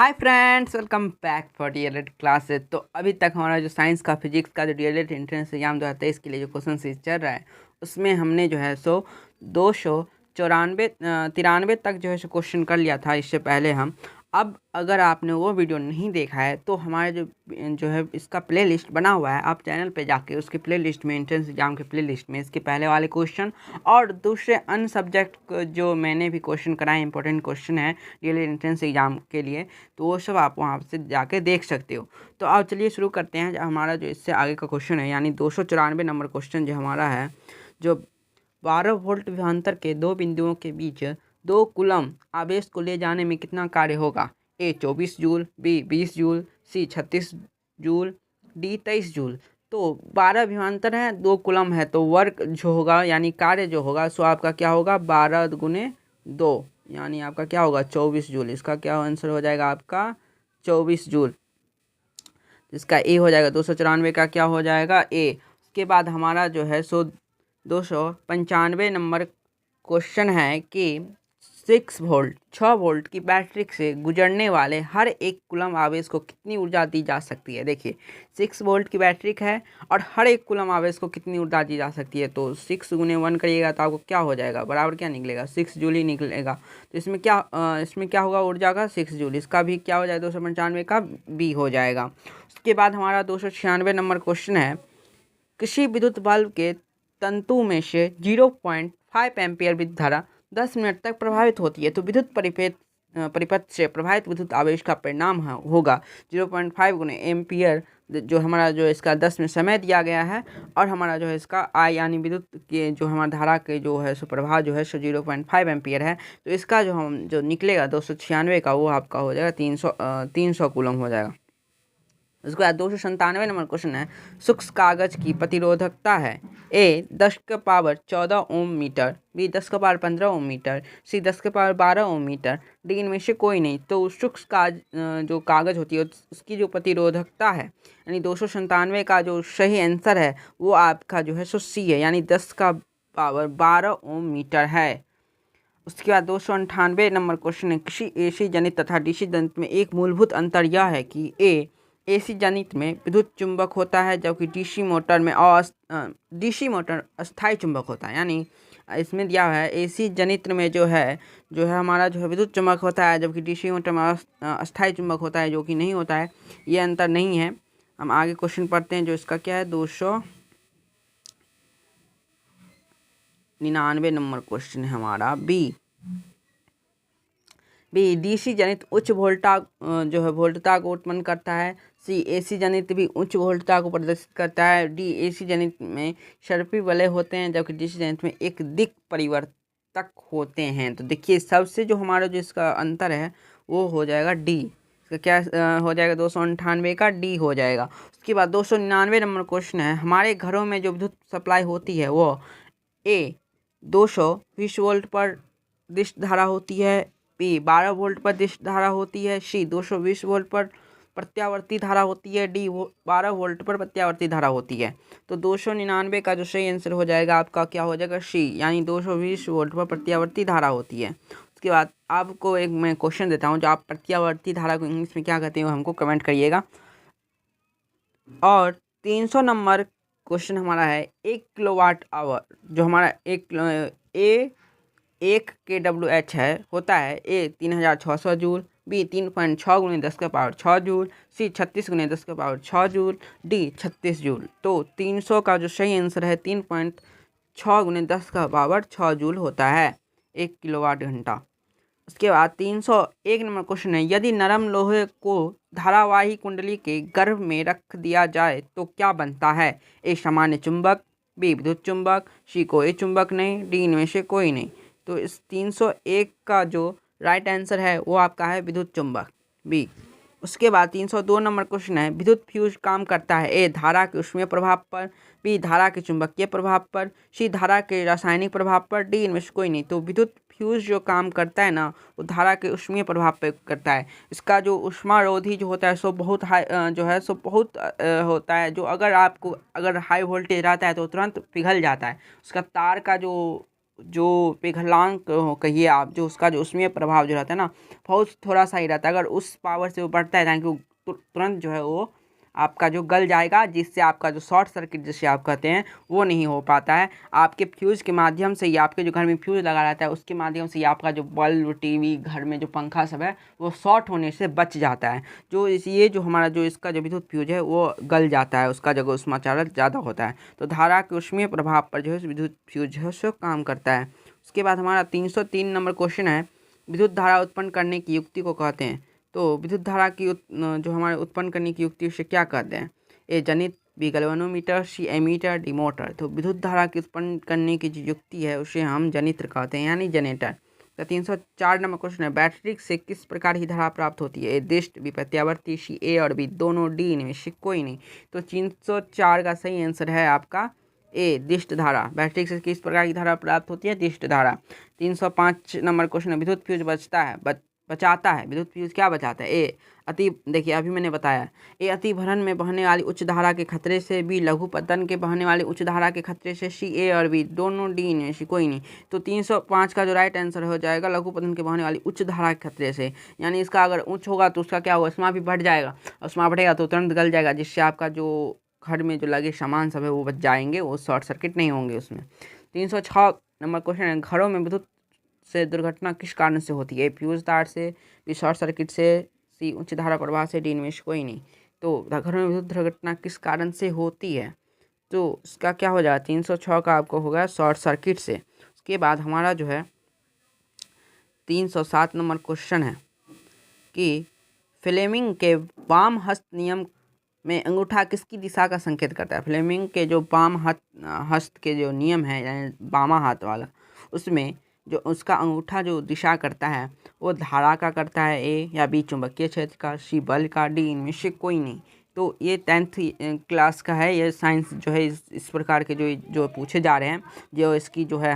Hi friends, welcome back for DElEd classes. तो अभी तक हमारा जो साइंस का फिजिक्स का जो डीएलएड एंट्रेंस एग्जाम 2023 के लिए जो क्वेश्चन सीरीज चल रहा है उसमें हमने जो है 293 तक जो है सो क्वेश्चन कर लिया था इससे पहले हम। अब अगर आपने वो वीडियो नहीं देखा है तो हमारे जो है इसका प्लेलिस्ट बना हुआ है, आप चैनल पे जाके उसके प्लेलिस्ट में, एंट्रेंस एग्जाम के प्लेलिस्ट में इसके पहले वाले क्वेश्चन और दूसरे अन्य सब्जेक्ट जो मैंने भी क्वेश्चन कराए, इंपॉर्टेंट क्वेश्चन है डीएलएड एंट्रेंस एग्जाम के लिए, तो वो सब आप वहाँ से जाके देख सकते हो। तो अब चलिए शुरू करते हैं। हमारा जो इससे आगे का क्वेश्चन है यानी 294 नंबर क्वेश्चन जो हमारा है, जो 12 वोल्ट विभवांतर के दो बिंदुओं के बीच 2 कूलम आवेश को ले जाने में कितना कार्य होगा? ए 24 जूल, बी 20 जूल, सी 36 जूल, डी 23 जूल। तो 12 विभवांतर है, 2 कूलम है, तो वर्क जो होगा यानी कार्य जो होगा सो आपका क्या होगा 12 गुने 2 यानी आपका क्या होगा 24 जूल। इसका क्या आंसर हो जाएगा आपका 24 जूल। इसका ए हो जाएगा। 294 का क्या हो जाएगा ए। उसके बाद हमारा जो है सो 295 नंबर क्वेश्चन है कि 6 वोल्ट की बैटरी से गुजरने वाले हर एक कूलम आवेश को कितनी ऊर्जा दी जा सकती है? देखिए 6 वोल्ट की बैटरी है और हर एक कूलम आवेश को कितनी ऊर्जा दी जा सकती है, तो 6 गुने 1 करिएगा तो आपको क्या हो जाएगा, बराबर क्या निकलेगा 6 जूल ही निकलेगा। तो इसमें क्या होगा ऊर्जा का 6 जूल। इसका भी क्या हो जाएगा 295 का बी हो जाएगा। उसके बाद हमारा 296 नंबर क्वेश्चन है, किसी विद्युत बल्ब के तंतु में से 0.5 एम्पियर विद्युत धारा 10 मिनट तक प्रभावित होती है, तो विद्युत परिपथ से प्रभावित विद्युत आवेश का परिणाम होगा 0.5 गुने एम्पियर, जो हमारा जो इसका 10 मिनट समय दिया गया है, और हमारा जो है इसका आई यानी विद्युत के जो हमारा धारा के जो है सो प्रभाव जो है सो 0.5 एम्पियर है। तो इसका जो निकलेगा 296 का वो आपका हो जाएगा 300 कूलम हो जाएगा। उसके बाद 297 नंबर क्वेश्चन है, शुष्क कागज की प्रतिरोधकता है ए 10 के पावर 14 ओम मीटर, बी 10 के पावर 15 ओम मीटर, सी 10 के पावर 12 ओम मीटर, डी इनमें से कोई नहीं। तो शुष्क जो कागज होती है उसकी जो प्रतिरोधकता है यानी 297 का जो सही आंसर है वो आपका जो है सो सी है, यानी 10 का पावर 12 ओम मीटर है। उसके बाद 298 नंबर क्वेश्चन है, किसी एसी जनित तथा डीसी जनित में एक मूलभूत अंतर यह है कि एसी जनित में विद्युत चुंबक होता है जबकि डीसी मोटर अस्थायी चुंबक होता है। यानी इसमें दिया हुआ है एसी जनित में जो है हमारा जो है विद्युत चुंबक होता है जबकि डीसी मोटर में अस्थायी चुंबक होता है, जो कि नहीं होता है। ये अंतर नहीं है। हम आगे क्वेश्चन पढ़ते हैं जो इसका क्या है 299 नंबर क्वेश्चन है हमारा बी डीसी जनित उच्च वोल्टा जो है वोल्टता को उत्पन्न करता है। सी एसी जनित भी उच्च वोल्टता को प्रदर्शित करता है। डी एसी जनित में सर्पी वलय होते हैं जबकि डीसी जनित में एक दिक् परिवर्तक होते हैं। तो देखिए सबसे जो हमारा जो इसका अंतर है वो हो जाएगा डी। इसका क्या हो जाएगा 298 का डी हो जाएगा। उसके बाद 299 नंबर क्वेश्चन है, हमारे घरों में जो विद्युत सप्लाई होती है वो ए 220 वोल्ट पर दिश धारा होती है, बी 12 वोल्ट पर दिश धारा होती है, सी 220 वोल्ट पर प्रत्यावर्ती धारा होती है, डी 12 वोल्ट पर प्रत्यावर्ती धारा होती है। तो 299 का जो सही आंसर हो जाएगा आपका क्या हो जाएगा सी, यानी 220 वोल्ट पर प्रत्यावर्ती धारा होती है। उसके बाद आपको एक मैं क्वेश्चन देता हूँ, जो आप प्रत्यावर्ती धारा को इंग्लिश में क्या कहते हैं हमको कमेंट करिएगा। और 300 नंबर क्वेश्चन हमारा है 1 किलोवाट आवर जो हमारा एक kWh है होता है ए 3600 जूल, बी 3.6 गुने 10 के पावर 6 जूल, सी 36 गुने 10 के पावर 6 जूल, डी 36 जूल। तो 300 का जो सही आंसर है 3.6 गुने 10 का पावर 6 जूल होता है 1 किलोवाट घंटा। उसके बाद 301 नंबर क्वेश्चन है, यदि नरम लोहे को धारावाही कुंडली के गर्भ में रख दिया जाए तो क्या बनता है? ए सामान्य चुंबक, बी विद्युत चुंबक, सी कोई चुंबक नहीं, डी इनमें से कोई नहीं। तो इस 301 का जो राइट आंसर है वो आपका है विद्युत चुंबक बी। उसके बाद 302 नंबर क्वेश्चन है, विद्युत फ्यूज काम करता है ए धारा के ऊष्मीय प्रभाव पर, बी धारा के चुंबकीय प्रभाव पर, सी धारा के रासायनिक प्रभाव पर, डी इनमें से कोई नहीं। तो विद्युत फ्यूज जो काम करता है ना वो धारा के ऊष्मीय प्रभाव पर करता है। इसका जो ऊष्मारोधी जो होता है सो बहुत हाई जो है सो बहुत होता है, जो अगर हाई वोल्टेज रहता है तो तुरंत पिघल जाता है। उसका तार का जो जो पिघलांक कहिए आप, जो उसका जो उसमें प्रभाव जो रहता है ना, बहुत थोड़ा सा ही रहता है। अगर उस पावर से वो बढ़ता है, यानी कि वो तुरंत जो है वो आपका जो गल जाएगा, जिससे आपका जो शॉर्ट सर्किट जिसे आप कहते हैं वो नहीं हो पाता है। आपके फ्यूज़ के माध्यम से ही, आपके जो घर में फ्यूज़ लगा रहता है उसके माध्यम से ही आपका जो बल्ब, टीवी, घर में जो पंखा सब है वो शॉर्ट होने से बच जाता है। ये जो हमारा जो इसका जो विद्युत फ्यूज है वो गल जाता है, उसका जगह उसमें चालक ज़्यादा होता है। तो धारा के ऊष्मीय प्रभाव पर जो है विद्युत फ्यूज है सो काम करता है। उसके बाद हमारा 303 नंबर क्वेश्चन है, विद्युत धारा उत्पन्न करने की युक्ति को कहते हैं। तो विद्युत धारा की जो हमारे उत्पन्न करने की युक्ति उसे क्या कहते हैं? ए जनित, बी गैल्वेनोमीटर, सी एमीटर, डी मोटर। तो विद्युत धारा की उत्पन्न करने की जो युक्ति है उसे हम जनित्र कहते हैं, यानी जनरेटर। तो 304 नंबर क्वेश्चन है, बैटरी से किस प्रकार की धारा प्राप्त होती है? ए दिष्ट, बी प्रत्यावर्ती, सी ए और बी दोनों, डी इनमें से कोई नहीं। तो 304 का सही आंसर है आपका ए दिष्ट धारा। बैटरी से किस प्रकार की धारा प्राप्त होती है? दिष्ट धारा। 305 नंबर क्वेश्चन है, विद्युत फ्यूज बचाता है, विद्युत फ्यूज क्या बचाता है? ए अति, देखिए अभी मैंने बताया, ए अति भरण में बहने वाली उच्च धारा के खतरे से, बी लघु पतन के बहने वाली उच्च धारा के खतरे से, सी ए और बी दोनों, डी में से कोई नहीं। तो 305 का जो राइट आंसर हो जाएगा लघु पतन के बहने वाली उच्च धारा के खतरे से, यानी इसका अगर उच्च होगा तो उसका क्या होगा, उष्मा भी बढ़ जाएगा, उष्मा बढ़ेगा तो तुरंत गल जाएगा, जिससे आपका जो घर में जो लगे सामान सब है वो बच जाएंगे, वो शॉर्ट सर्किट नहीं होंगे उसमें। 306 नंबर क्वेश्चन है, घरों में विद्युत से दुर्घटना किस कारण से होती है? फ्यूज तार से, बी शॉर्ट सर्किट से, सी उच्च धारा प्रवाह से, डी इनमें से कोई नहीं। तो घरों में विद्युत दुर्घटना किस कारण से होती है? तो इसका क्या हो जाएगा? 306 का आपको होगा शॉर्ट सर्किट से। उसके बाद हमारा जो है 307 नंबर क्वेश्चन है कि फ्लेमिंग के वाम हस्त नियम में अंगूठा किसकी दिशा का संकेत करता है? फ्लेमिंग के जो वाम हस्त के जो नियम है, यानी बामा हाथ वाला, उसमें जो उसका अंगूठा जो दिशा करता है वो धारा का करता है, ए या बी चुंबकीय क्षेत्र का, सी बल का, डी इनमें से कोई नहीं। तो ये 10th क्लास का है, ये साइंस जो है इस प्रकार के जो पूछे जा रहे हैं, जो इसकी जो है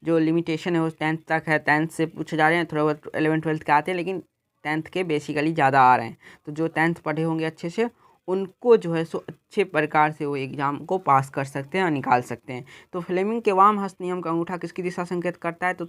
जो लिमिटेशन है वो 10th तक है, 10th से पूछे जा रहे हैं, थोड़ा बहुत 11th 12th के आते हैं, लेकिन 10th के बेसिकली ज़्यादा आ रहे हैं। तो जो 10th पढ़े होंगे अच्छे से, उनको जो है सो अच्छे प्रकार से वो एग्ज़ाम को पास कर सकते हैं और निकाल सकते हैं। तो फ्लेमिंग के वाम हस्त नियम का अंगूठा किसकी दिशा संकेत करता है? तो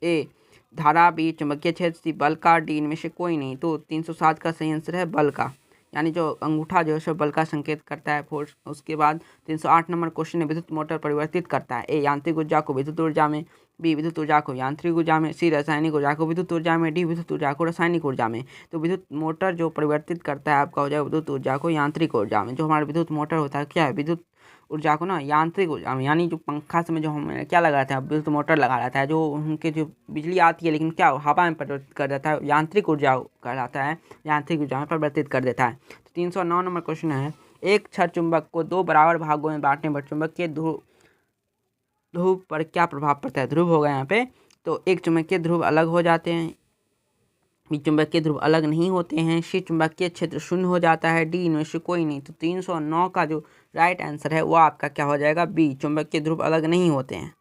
ए धारा, बी चुंबकीय क्षेत्र, सी बल का, डी इनमें से कोई नहीं। तो 307 का सही आंसर है बल का, यानी जो अंगूठा जो है सो बल का संकेत करता है फोर्स। उसके बाद 308 नंबर क्वेश्चन है, विद्युत मोटर परिवर्तित करता है? ए यांत्रिक ऊर्जा को विद्युत ऊर्जा में, बी विद्युत ऊर्जा को यांत्रिक ऊर्जा में, सी रासायनिक ऊर्जा को विद्युत ऊर्जा में, डी विद्युत ऊर्जा को रासायनिक ऊर्जा में। तो विद्युत मोटर जो परिवर्तित करता है आपका हो जाएगा विद्युत ऊर्जा को यांत्रिक ऊर्जा में। जो हमारा विद्युत मोटर होता है क्या है, विद्युत ऊर्जा को ना यांत्रिक ऊर्जा में, यानी जो पंखा से में जो हम क्या लगा रहता है, विद्युत मोटर लगा रहता है, जो उनके जो बिजली आती है लेकिन क्या हवा में परिवर्तित कर देता है, यांत्रिक ऊर्जा कहलाता है, यांत्रिक ऊर्जा में परिवर्तित कर देता है। तो 309 नंबर क्वेश्चन है, एक क्षर चुंबक को दो बराबर भागों में बांटने पर चुंबक के ध्रुव पर क्या प्रभाव पड़ता है? ध्रुव होगा यहाँ पे, तो एक चुंबकीय ध्रुव अलग हो जाते हैं, बी चुंबकीय ध्रुव अलग नहीं होते हैं, सी चुंबकीय क्षेत्र शून्य हो जाता है, डी इनमें से कोई नहीं। तो 309 का जो राइट आंसर है वो आपका क्या हो जाएगा? बी चुंबकीय ध्रुव अलग नहीं होते हैं।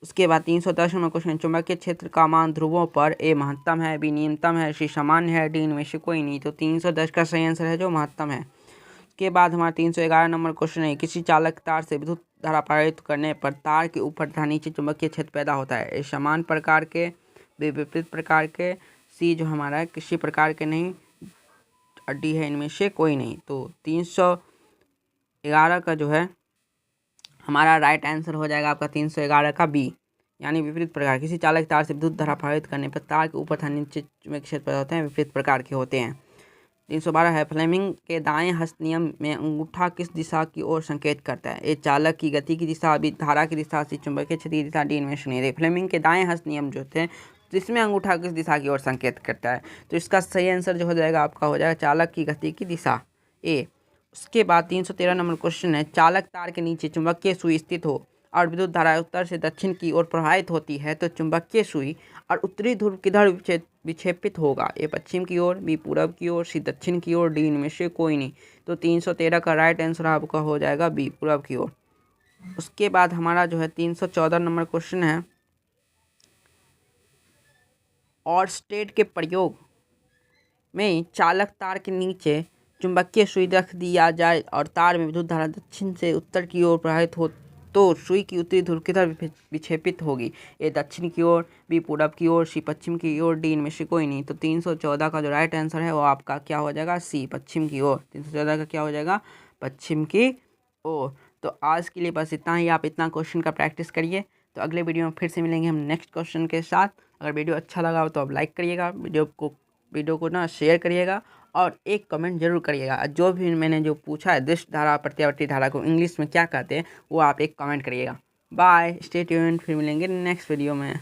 उसके बाद 310 नंबर क्वेश्चन, चुंबकीय क्षेत्र का मान ध्रुवों पर ए महत्तम है, बी न्यूनतम है, सी सामान्य है, डी इनमें से कोई नहीं। तो 310 का सही आंसर है जो महत्तम है। उसके बाद हमारा 311 नंबर क्वेश्चन है, किसी चालक तार से विद्युत धारा प्रवाहित करने पर तार के ऊपर तथा नीचे चुंबकीय क्षेत्र पैदा होता है? ए समान प्रकार के, बी विपरीत प्रकार के, सी जो हमारा है किसी प्रकार के नहीं, डी है इनमें से कोई नहीं। तो 311 का जो है हमारा राइट आंसर हो जाएगा आपका 311 का बी, यानी विपरीत प्रकार। किसी चालक तार से विद्युत धारा प्रवाहित करने पर तार के ऊपर तथा नीचे चुंबकीय क्षेत्र पैदा होते हैं, विपरीत प्रकार के होते हैं। 312 है, फ्लेमिंग के दाएं हस्त नियम में अंगूठा किस दिशा की ओर संकेत करता है? ए चालक की गति की दिशा, बी धारा की दिशा, सी चुंबकीय क्षेत्र की दिशा, डी इनमें से नहीं। फ्लेमिंग के दाएं हस्त नियम जो थे जिसमें अंगूठा किस दिशा की ओर संकेत करता है? तो इसका सही आंसर जो हो जाएगा आपका हो जाएगा चालक की गति की दिशा, ए। उसके बाद 313 नंबर क्वेश्चन है, चालक तार के नीचे चुंबकीय सुई स्थित हो और विद्युत धारा उत्तर से दक्षिण की ओर प्रवाहित होती है, तो चुंबकीय सुई और उत्तरी ध्रुव किधर विक्षेपित होगा? ए पश्चिम की ओर, बी पूरब की ओर, सी दक्षिण की ओर, डी इनमें से कोई नहीं। तो 313 का राइट आंसर आपका हो जाएगा बी पूरब की ओर। उसके बाद हमारा जो है 314 नंबर क्वेश्चन है, और स्टेट के प्रयोग में चालक तार के नीचे चुंबकीय सुई रख दिया जाए और तार में विद्युत धारा दक्षिण से उत्तर की ओर प्रवाहित हो तो सुई की उत्तरी ध्रुव की तरफ विक्षेपित होगी। ए दक्षिण की ओर, बी पूरब की ओर, सी पश्चिम की ओर, डी इनमें से कोई नहीं। तो 314 का जो राइट आंसर है वो आपका क्या हो जाएगा, सी पश्चिम की ओर। 314 का क्या हो जाएगा, पश्चिम की ओर। तो आज के लिए बस इतना ही। आप इतना क्वेश्चन का प्रैक्टिस करिए। तो अगले वीडियो में फिर से मिलेंगे हम नेक्स्ट क्वेश्चन के साथ। अगर वीडियो अच्छा लगा हो तो आप लाइक करिएगा, वीडियो को ना शेयर करिएगा और एक कमेंट जरूर करिएगा। जो भी मैंने जो पूछा है दृष्ट धारा प्रत्यावर्ती धारा को इंग्लिश में क्या कहते हैं वो आप एक कमेंट करिएगा। बाय, स्टे ट्यून्ड, फिर मिलेंगे नेक्स्ट वीडियो में।